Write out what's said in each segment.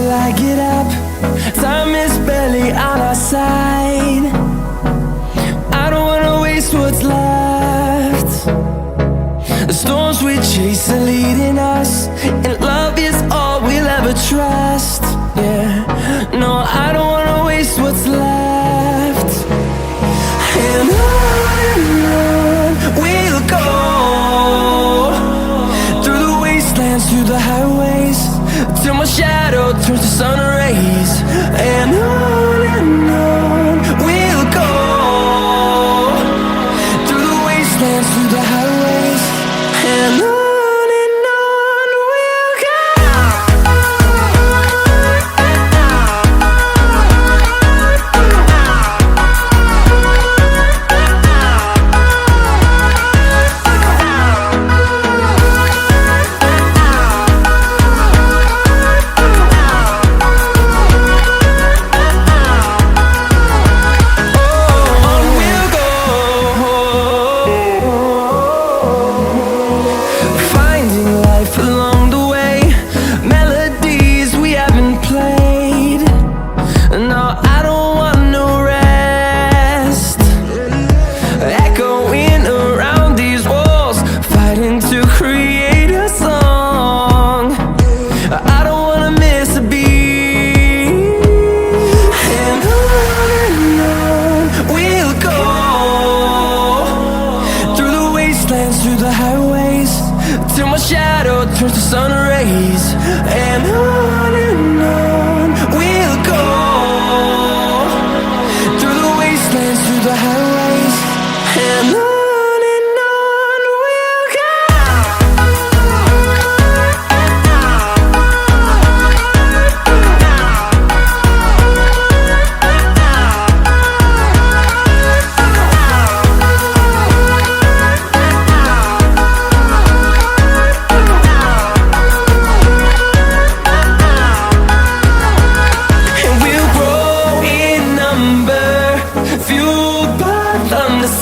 till I get up. Time is barely on our side. I don't wanna waste what's left. The storms we chase are leading us, and love is all we'll ever trust. Yeah, no, I don't wanna waste what's left. And on we'll go, through the wastelands, through the highways, till my shadow turns to sun rays. And on we'll go, through the wastelands, through the highways, and on. Along the way, melodies we haven't played. No, I don't want no rest. Echoing around these walls, fighting to create a song. I don't wanna miss a beat. And on we'll go, through the wastelands, through the highways, till my shadow turns to sun rays. And on we'll go, through the wastelands, through the highways, and on we'll go.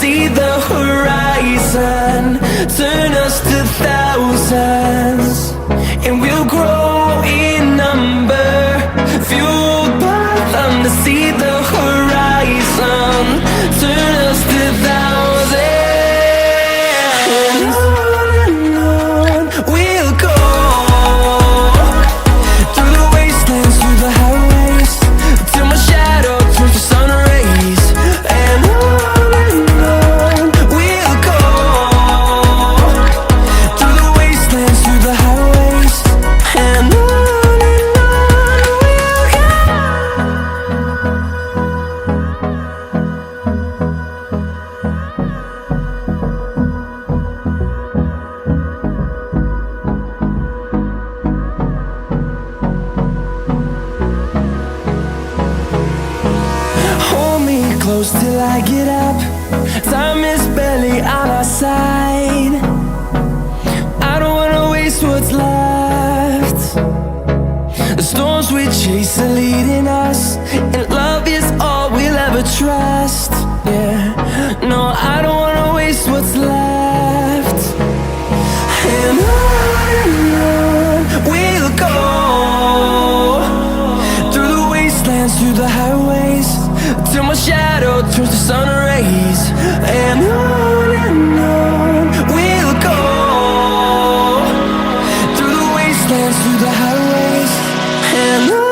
See the horizon, turn us to thousands, and we'll grow in number, fueled by them to see the horizon, turn us to thousands. And on we'll go, through the wastelands, through the highways, till my shadow turns to sun rays. And close till I get up. Time is barely on our side. I don't wanna waste what's left. The storms we chase are leading us, and love is all we'll ever trust. Yeah, no, I don't wanna waste what's left. And on we'll go, through the wastelands, through the highways, till my shadow turns to sun rays. And on we'll go, through the wastelands, through the highways, and on.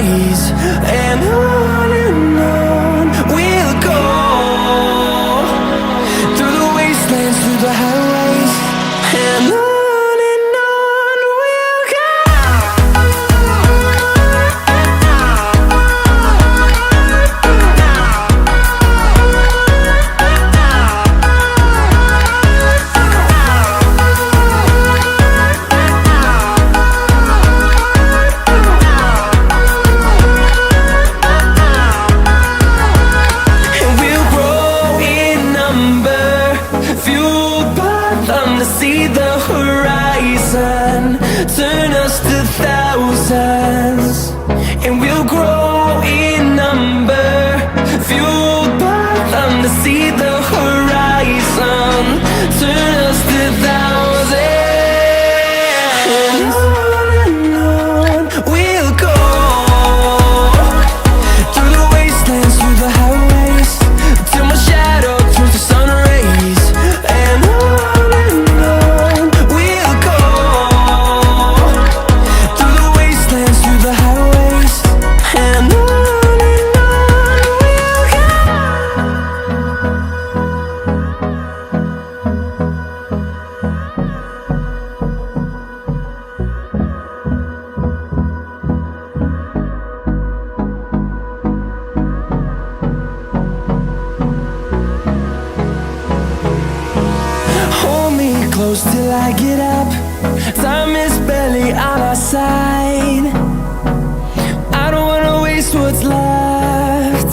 rays, and on we'll go, through the wastelands, through the highways, and on we'll go. See the horizon, turn us to thousands, and we'll grow in number, fueled by them to see the horizon, turn us to thousands, and on we'll go, through the wastelands, through the highways, till my shadow turns to sun rays, and on close till I get up. Time is barely on our side. I don't wanna waste what's left.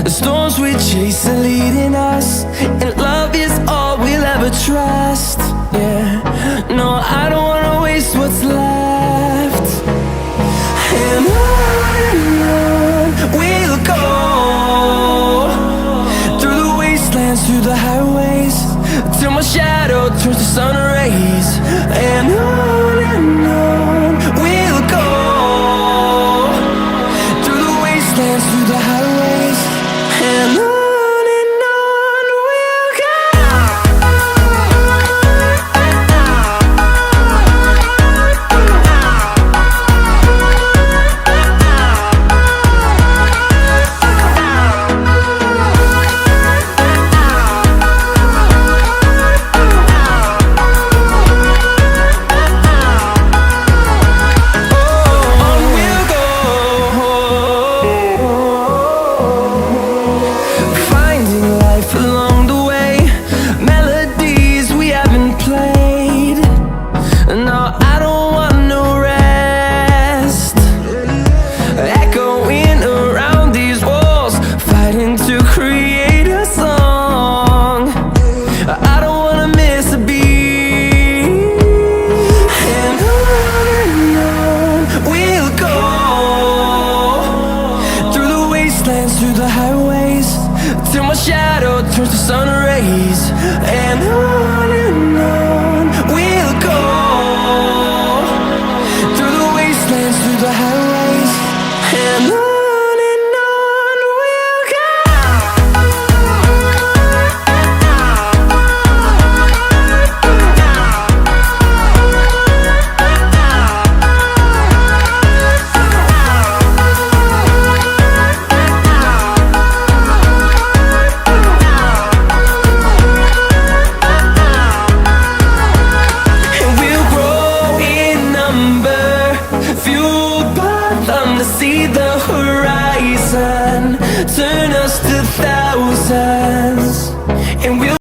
The storms we chase are leading us, and love is all we'll ever trust. Yeah, no, I don't wanna waste what's left. And on we'll go, through the wastelands, through the highways, till my shadow turns to sun rays, and on we'll go, through the wastelands, through the highways, and on we'll go. Along the way, melodies we haven't played. No, I don't want no rest. Echoing around these walls, fighting to create a song. I don't wanna miss a beat. And on we'll go, through the wastelands, through the highways, till my shadow turns to sun rays, and on we'll go, through the wastelands, through the highways, and on we'll go. See the horizon, turn us to thousands, and we'll